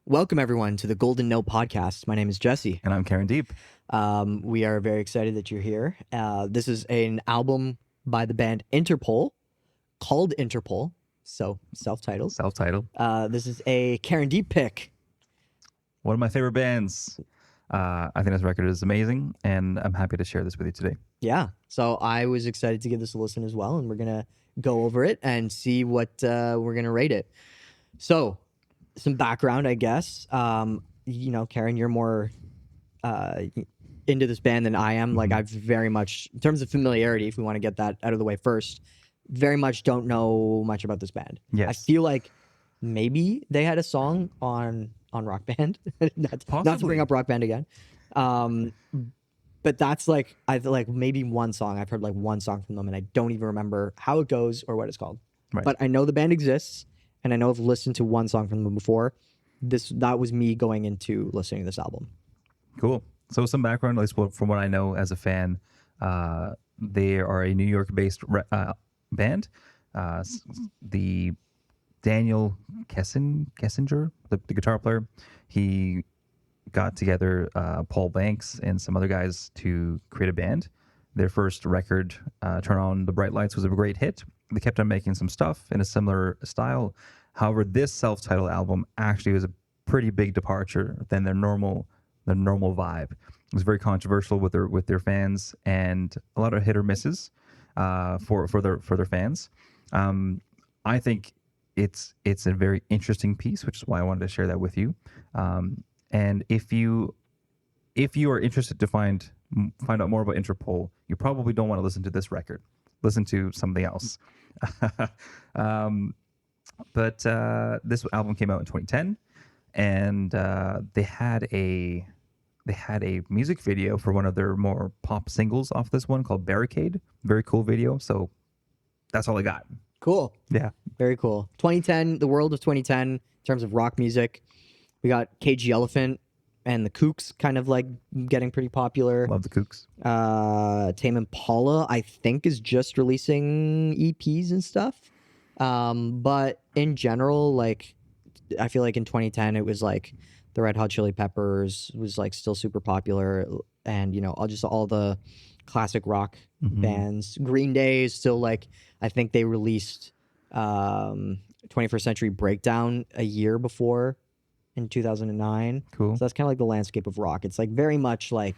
Welcome, everyone, to the Golden No podcast. My name is Jesse. And I'm Karan Deep. We are very excited that you're here. This is an album by the band Interpol called Interpol, so self-titled. Self-titled. This is a Karan Deep pick. One of my favorite bands. I think this record is amazing, and I'm happy to share this with you today. Yeah, so I was excited to give this a listen as well, and we're going to go over it and see what we're going to rate it. So, some background, I guess. Karan, you're more into this band than I am. Mm-hmm. Like, I've very much, in terms of familiarity, if we want to get that out of the way first, very much don't know much about this band. Yes. I feel like maybe they had a song on Rock Band. Not to bring up Rock Band again. But that's like, maybe one song. I've heard like one song from them, and I don't even remember how it goes or what it's called. Right. But I know the band exists, and I know I've listened to one song from them before. That was me going into listening to this album. Cool. So some background, at least from what I know as a fan, they are a New York-based band. The Daniel Kessinger, the guitar player, he got together Paul Banks and some other guys to create a band. Their first record, Turn On the Bright Lights, was a great hit. They kept on making some stuff in a similar style. However, this self-titled album actually was a pretty big departure than their normal vibe. It was very controversial with their fans, and a lot of hit or misses for their fans. I think it's a very interesting piece, which is why I wanted to share that with you. And if you are interested to find out more about Interpol, you probably don't want to listen to this record. Listen to something else. But this album came out in 2010, and they had a music video for one of their more pop singles off this one called Barricade. Very cool video. So that's all I got. Cool. Yeah. Very cool. 2010, the world of 2010 in terms of rock music. We got Cagey Elephant and the Kooks kind of like getting pretty popular. Love the Kooks. Tame Impala, I think, is just releasing EPs and stuff. But in general, like, I feel like in 2010, it was like the Red Hot Chili Peppers was like still super popular. And, all the classic rock bands. Green Day is still like, I think they released 21st Century Breakdown a year before in 2009. Cool. So that's kind of like the landscape of rock. It's like very much like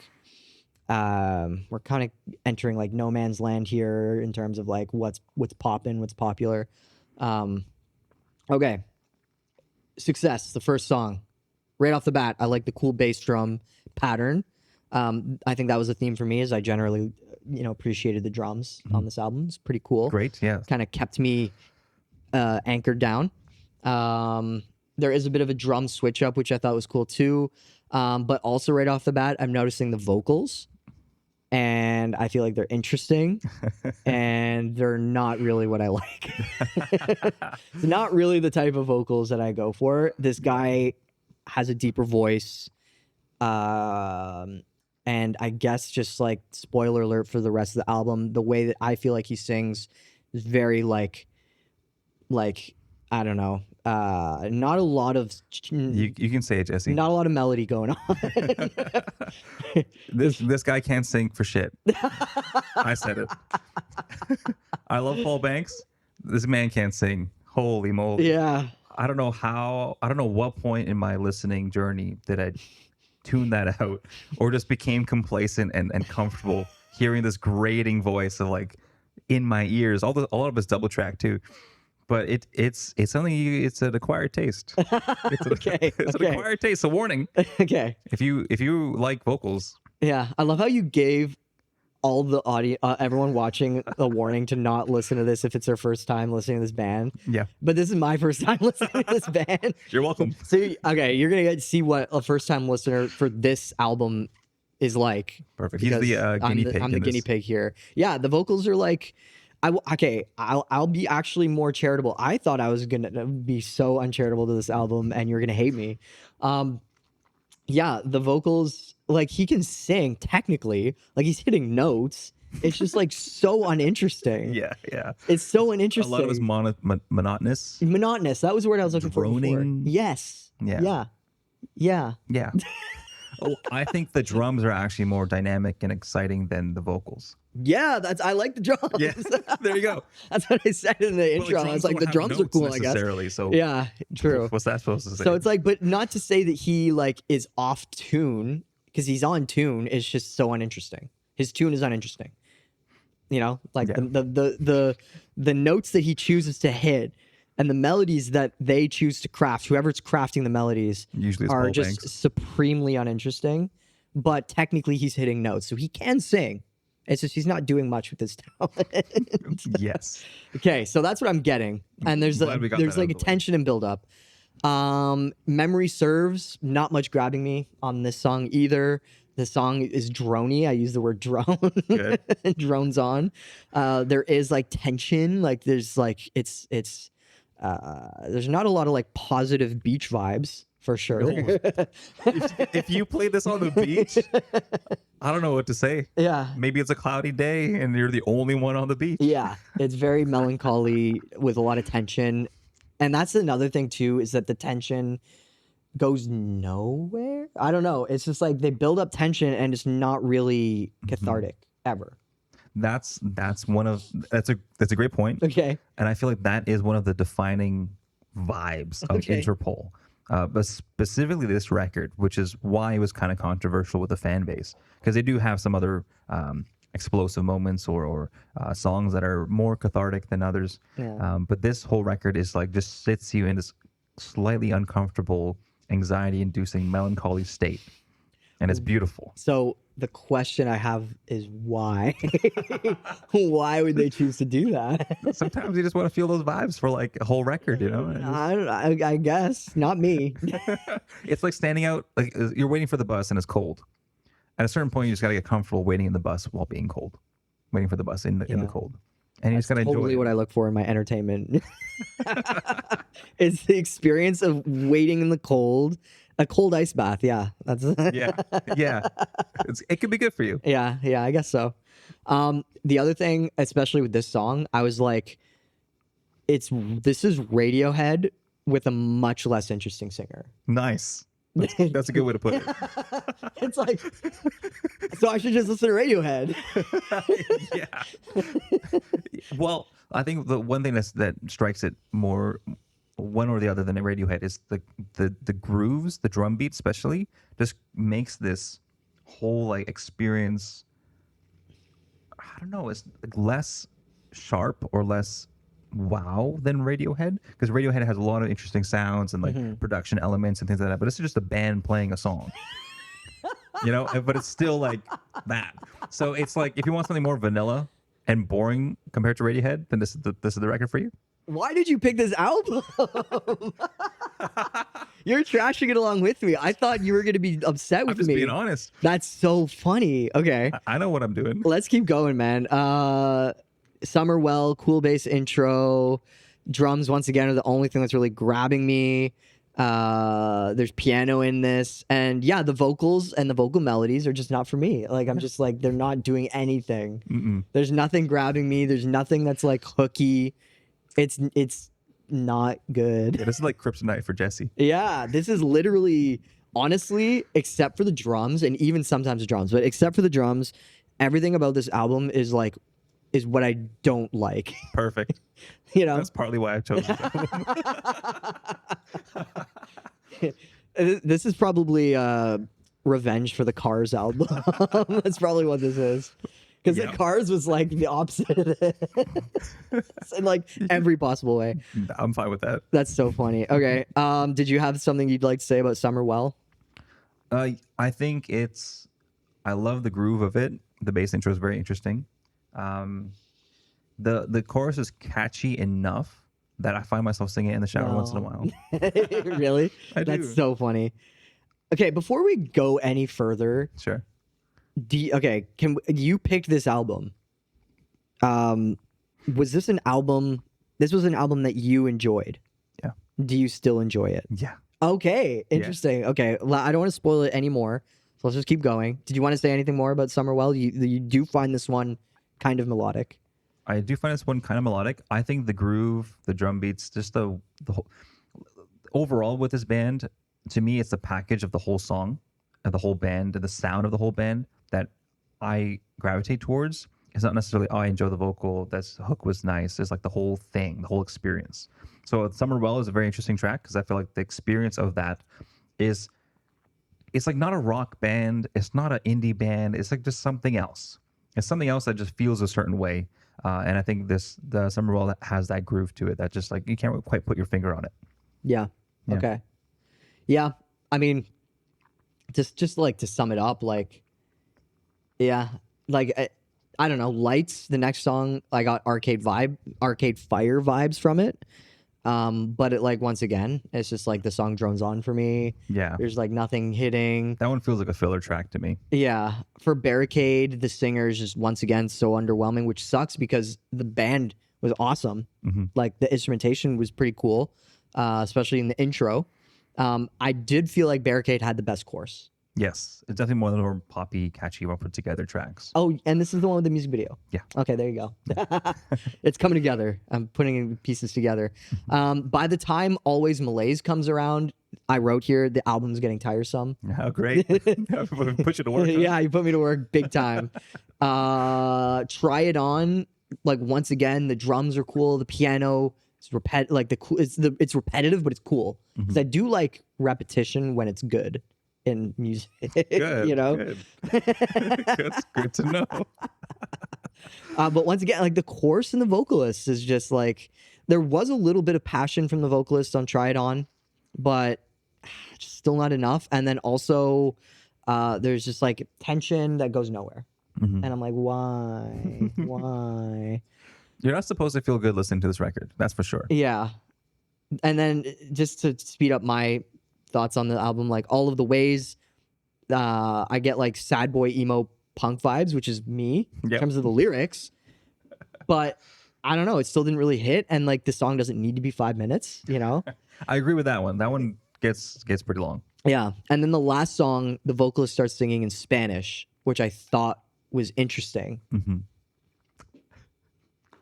we're kind of entering like no man's land here in terms of like what's poppin', what's popular. Okay. Success, the first song. Right off the bat, I like the cool bass drum pattern. I think that was a theme for me, as I generally, appreciated the drums on this album. It's pretty cool. Great, yeah. Kind of kept me anchored down. There is a bit of a drum switch up, which I thought was cool too. But also right off the bat, I'm noticing the vocals, and I feel like they're interesting, and they're not really what I like. It's not really the type of vocals that I go for. This guy has a deeper voice. And I guess just like spoiler alert for the rest of the album, the way that I feel like he sings is very like I don't know, not a lot of You can say it, Jesse. not a lot of melody going on. This guy can't sing for shit. I said it. I love Paul Banks. This man can't sing. Holy moly. Yeah. I don't know what point in my listening journey did I tune that out or just became complacent and comfortable hearing this grating voice of like in my ears. A lot of it's double track too. But it's an acquired taste. It's an acquired taste. A warning. Okay. If you like vocals. Yeah. I love how you gave all the audio, everyone watching, a warning to not listen to this if it's their first time listening to this band. Yeah. But this is my first time listening to this band. You're welcome. So, okay, you're going to get to see what a first time listener for this album is like. Perfect. He's the guinea pig. I'm the guinea pig here. Yeah, the vocals are like, I'll be actually more charitable. I thought I was going to be so uncharitable to this album and you're going to hate me. Yeah, the vocals, like he can sing technically, like he's hitting notes. It's just like so uninteresting. Yeah. It's so uninteresting. A lot of it's monotonous. Monotonous. That was the word I was looking for before. Droning. Yes. Yeah. Yeah. Yeah. Oh, I think the drums are actually more dynamic and exciting than the vocals. Yeah, I like the drums. Yeah, there you go. That's what I said in the But like intro. I was drums like, don't the have drums are notes cool, I guess. necessarily. So Yeah, true. what's that supposed to say? So it's like, but not to say that he like is off tune, because he's on tune. It's just so uninteresting. His tune is uninteresting. You know, like Yeah. the notes that he chooses to hit and the melodies that they choose to craft, whoever's crafting the melodies, Usually it's are Paul just Banks. supremely uninteresting. But technically, he's hitting notes, so he can sing. It's just he's not doing much with his talent. Yes. Okay, so that's what I'm getting, and there's Glad we got that out like a of the way. tension and build up. Memory serves, not much grabbing me on this song either. The song is drony. I use the word drone. Good. Drones on. There is like tension. Like there's like there's not a lot of like positive beach vibes for sure. No. If you play this on the beach, I don't know what to say. Yeah. Maybe it's a cloudy day and you're the only one on the beach. Yeah, it's very melancholy with a lot of tension. And that's another thing too, is that the tension goes nowhere. I don't know. It's just like they build up tension and it's not really cathartic ever. That's a great point. Okay. And I feel like that is one of the defining vibes of Okay. Interpol. But specifically this record, which is why it was kind of controversial with the fan base, because they do have some other explosive moments or songs that are more cathartic than others. Yeah. But this whole record is like just sits you in this slightly uncomfortable, anxiety-inducing, melancholy state, and it's beautiful. So the question I have is why? Why would they choose to do that? Sometimes you just want to feel those vibes for like a whole record, you know? I guess not me. It's like standing out, like you're waiting for the bus and it's cold. At a certain point, you just got to get comfortable waiting in the bus while being cold, waiting for the bus in the Yeah. cold. And you just got to Totally enjoy what it. I look for in my entertainment. It's the experience of waiting in the cold. A cold ice bath, yeah. That's Yeah. Yeah. It could be good for you. yeah, I guess so. The other thing, especially with this song, I was like, this is Radiohead with a much less interesting singer. Nice. That's a good way to put it. It's like, so I should just listen to Radiohead. Yeah. Well, I think the one thing that strikes it more one or the other than a Radiohead is the grooves, the drum beat especially, just makes this whole like experience, I don't know, it's like less sharp or less wow than Radiohead, because Radiohead has a lot of interesting sounds and like production elements and things like that, but it's just a band playing a song. You know, but it's still like that. So it's like if you want something more vanilla and boring compared to Radiohead, then this is the record for you. Why did you pick this album? You're trashing it along with me. I thought you were going to be upset I'm with just me. being honest. That's so funny. Okay. I know what I'm doing. Let's keep going, man. Summerwell, cool bass intro. Drums, once again, are the only thing that's really grabbing me. There's piano in this. And yeah, the vocals and the vocal melodies are just not for me. Like, I'm just like, they're not doing anything. Mm-mm. There's nothing grabbing me. There's nothing that's like hooky. It's not good. Yeah, this is like kryptonite for Jesse. Yeah, this is literally, honestly, except for the drums and even sometimes the drums, but except for the drums, everything about this album is what I don't like. Perfect. You know, That's partly why I chose it. this is probably revenge for the Cars album. That's probably what this is. Because Yeah. the Cars was like the opposite of this. In like every possible way. I'm fine with that. That's so funny. Okay. Did you have something you'd like to say about Summerwell? I think I love the groove of it. The bass intro is very interesting. The chorus is catchy enough that I find myself singing it in the shower once in a while. Really? I do. That's so funny. Okay, before we go any further, Sure. you picked this album. Was this an album? This was an album that you enjoyed. Yeah. Do you still enjoy it? Yeah. Okay, interesting. Okay, I don't want to spoil it anymore, so let's just keep going. Did you want to say anything more about Summerwell? You do find this one kind of melodic. I do find this one kind of melodic. I think the groove, the drum beats, just the whole overall with this band, to me, it's the package of the whole song and the whole band and the sound of the whole band that I gravitate towards. It's not necessarily, oh, I enjoy the vocal, that's the hook was nice. It's like the whole thing, the whole experience. So Summer Well is a very interesting track because I feel like the experience of that is, it's like not a rock band, it's not an indie band, it's like just something else. It's something else that just feels a certain way. And I think the Summer Well has that groove to it that just like you can't quite put your finger on it. Yeah. Yeah. Okay. Yeah. I mean, just like to sum it up, like, yeah, like I don't know, Lights, the next song, I got Arcade Fire vibes from it. But it, like, once again, it's just like the song drones on for me. Yeah. There's like nothing hitting. That one feels like a filler track to me. Yeah. For Barricade, the singer is just once again so underwhelming, which sucks because the band was awesome. Like the instrumentation was pretty cool, especially in the intro. I did feel like Barricade had the best chorus. Yes, it's definitely more of the more poppy, catchy, well put together tracks. Oh, and this is the one with the music video. Yeah. Okay, there you go. It's coming together. I'm putting pieces together. By the time Always Malaise comes around, I wrote here, the album's getting tiresome. Oh, great. Put you to work. Huh? Yeah, you put me to work big time. Try It On. Like, once again, the drums are cool. The piano is it's repetitive, but it's cool. Because I do like repetition when it's good in music. Good. You know? Good. That's good to know. But once again, like the chorus and the vocalist is just like, there was a little bit of passion from the vocalist on Try It On, but just still not enough. And then also there's just like tension that goes nowhere. And I'm like, why? Why? You're not supposed to feel good listening to this record. That's for sure. Yeah. And then just to speed up my thoughts on the album, like all of the ways I get like sad boy emo punk vibes, which is me in terms of the lyrics, but I don't know, it still didn't really hit, and like the song doesn't need to be 5 minutes, you know. I agree with that one. That one gets pretty long. Yeah. And then the last song, the vocalist starts singing in Spanish, which I thought was interesting.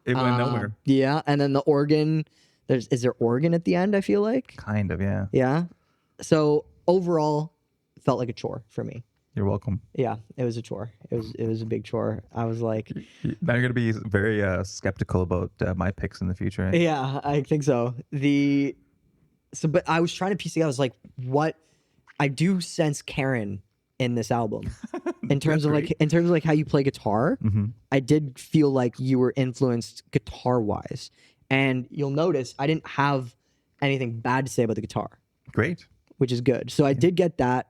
It went nowhere. Yeah. And then the organ, is there organ at the end, I feel like? Kind of, yeah. Yeah. So overall, it felt like a chore for me. You're welcome. Yeah, it was a chore. It was a big chore. I was like, Now you're gonna be very skeptical about my picks in the future. Eh? yeah, I think so. But I was trying to piece together. I was like, what? I do sense Karan in this album, in terms of like how you play guitar. I did feel like you were influenced guitar wise, and you'll notice I didn't have anything bad to say about the guitar. Great. Which is good. So I did get that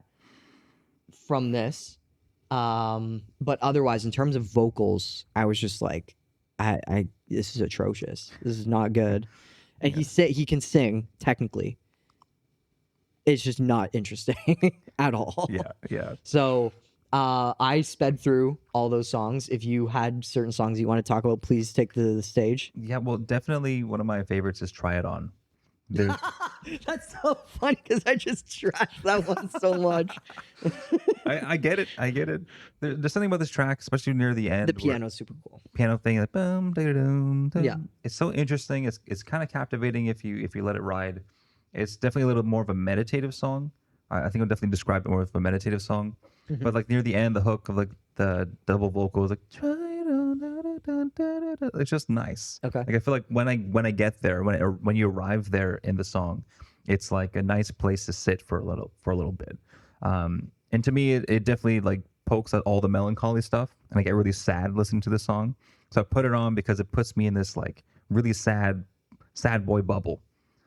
from this. But otherwise, in terms of vocals, I was just like, this is atrocious. This is not good. And he can sing technically. It's just not interesting at all. Yeah. So I sped through all those songs. If you had certain songs you want to talk about, please take the stage. Yeah, well, definitely one of my favorites is Try It On. That's so funny because I just trashed that one so much. I get it. There's something about this track, especially near the end. The piano's super cool. Piano thing, like boom, da-da-dum, dum. Yeah. It's so interesting. It's kind of captivating if you let it ride. It's definitely a little more of a meditative song. I think I'll definitely describe it more of a meditative song. But like near the end, the hook of like the double vocals, like try it on, da-da-dum, it's just nice. Okay. Like I feel like when I get there, when you arrive there in the song, it's like a nice place to sit for a little bit. And to me, it definitely like pokes at all the melancholy stuff, and I get really sad listening to the song. So I put it on because it puts me in this like really sad boy bubble.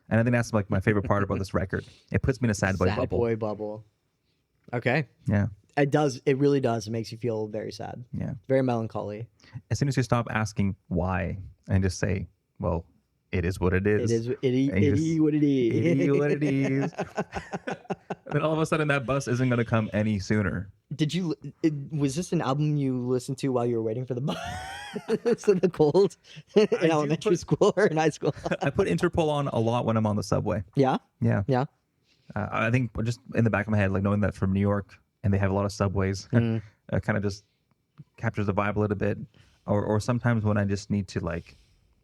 And I think that's like my favorite part about this record. It puts me in a sad boy bubble. Sad boy bubble. Okay. Yeah. It does. It really does. It makes you feel very sad. Yeah. Very melancholy. As soon as you stop asking why and just say, well, it is what it is. It is what it is. What it is. Then all of a sudden that bus isn't going to come any sooner. Was this an album you listened to while you were waiting for the bus? In the cold in elementary school or in high school? I put Interpol on a lot when I'm on the subway. Yeah? Yeah. Yeah. I think just in the back of my head, like knowing that from New York and they have a lot of subways, kind of just captures the vibe a little bit. Or sometimes when I just need to like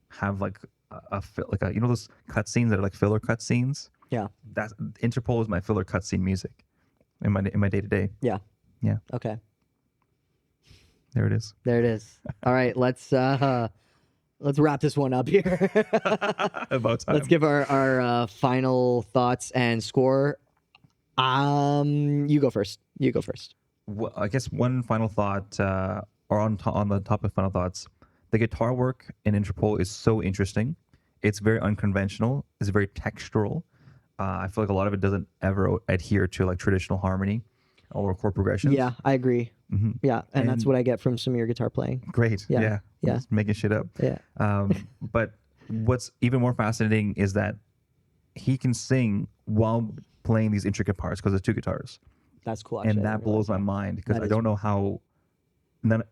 have like a you know those cut scenes that are like filler cut scenes Yeah. That's Interpol is my filler cutscene music in my day to day. Yeah. Yeah, Okay. there it is. There it is. All right, let's wrap this one up here. About time. Let's give our final thoughts and score. You go first. You go first. Well, I guess one final thought, or on the topic of final thoughts, the guitar work in Interpol is so interesting. It's very unconventional. It's very textural. I feel like a lot of it doesn't ever adhere to like traditional harmony or chord progressions. Yeah, I agree. Mm-hmm. Yeah, and that's And- what I get from some of your guitar playing. Great. Yeah. Yeah. Yeah. Just making shit up. Yeah. But what's even more fascinating is that he can sing while playing these intricate parts because there's two guitars. That's cool. Actually, And I that didn't realize blows my mind because That I is- don't know how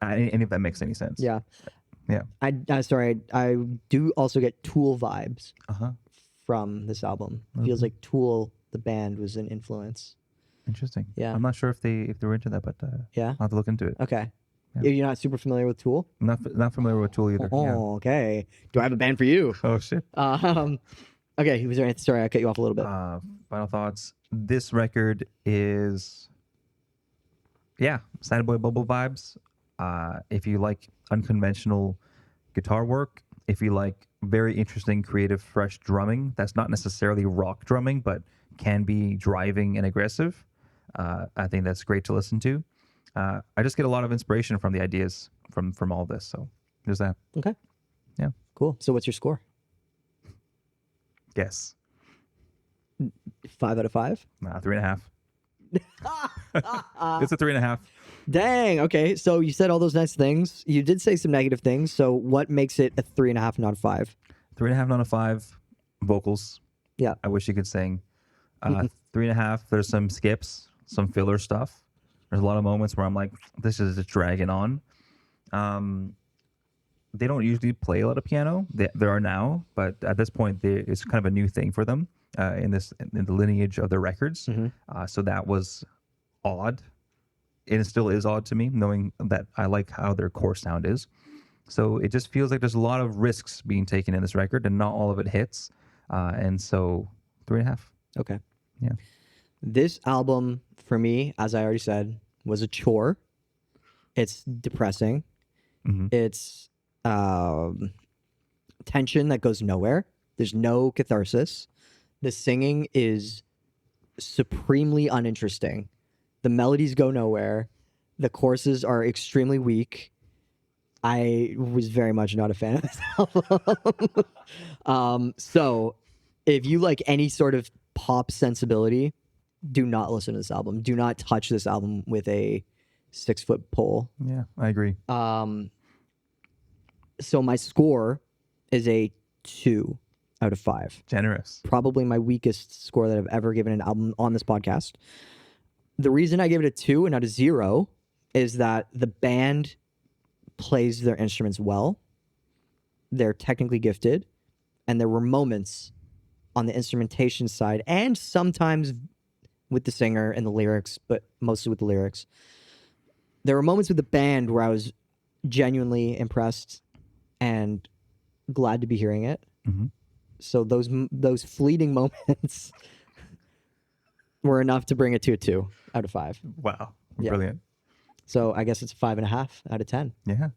any of that makes any sense. Yeah. Yeah. I do also get Tool vibes Uh-huh. from this album. Feels Okay. like Tool, the band, was an influence. Interesting. Yeah. I'm not sure if they were into that, but Yeah. I'll have to look into it. Okay. Yeah. You're not super familiar with Tool? I'm not familiar with Tool either. Oh, Yeah. okay. Do I have a band for you? Oh shit. Okay. Was there anything? Sorry, I cut you off a little bit. Final thoughts. This record is, sad boy bubble vibes. If you like unconventional guitar work, if you like very interesting, creative, fresh drumming, that's not necessarily rock drumming, but can be driving and aggressive. I think that's great to listen to. I just get a lot of inspiration from the ideas from all this. So there's that. Okay. Yeah. Cool. So what's your score? Guess. 5 out of 5? Nah, 3.5. It's a 3.5. Dang. Okay. So you said all those nice things. You did say some negative things. So what makes it a 3.5, not a 5? 3.5 out of 5. Vocals. Yeah. I wish you could sing. 3.5. There's some skips, some filler stuff. There's a lot of moments where I'm like, this is just dragging on. They don't usually play a lot of piano. There are now, but at this point, it's kind of a new thing for them in the lineage of their records. So that was odd. And it still is odd to me, knowing that I like how their core sound is. So it just feels like there's a lot of risks being taken in this record, and not all of it hits. And so 3.5. Okay. Yeah. This album, for me, as I already said, was a chore. It's depressing. It's tension that goes nowhere. There's no catharsis. The singing is supremely uninteresting. The melodies go nowhere. The choruses are extremely weak. I was very much not a fan of this album. So if you like any sort of pop sensibility, do not listen to this album. Do not touch this album with a 6-foot pole. Yeah, I agree. So my score is a 2 out of 5. Generous. Probably my weakest score that I've ever given an album on this podcast. The reason I gave it a 2 and not a 0 is that the band plays their instruments well. They're technically gifted. And there were moments on the instrumentation side and sometimes with the singer and the lyrics, but mostly with the lyrics. There were moments with the band where I was genuinely impressed and glad to be hearing it. So those fleeting moments were enough to bring it to a 2 out of 5. Wow. Yeah. Brilliant. So I guess it's a 5.5 out of 10. Yeah.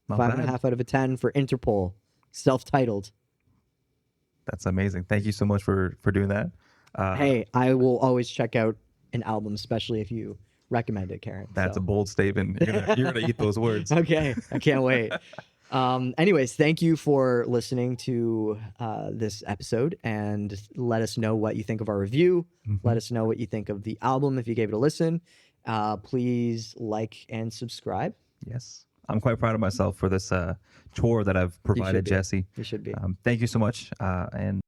Not 5.5 bad. out of a 10 for Interpol, self-titled. That's amazing. Thank you so much for doing that. Hey, I will always check out an album, especially if you recommend it, Karen. That's So. a bold statement. You're gonna eat those words. Okay, I can't wait. Anyways, thank you for listening to this episode, and let us know what you think of our review. Let us know what you think of the album if you gave it a listen. Please like and subscribe. Yes. I'm quite proud of myself for this tour that I've provided be. Jesse. You should be. Thank you so much. And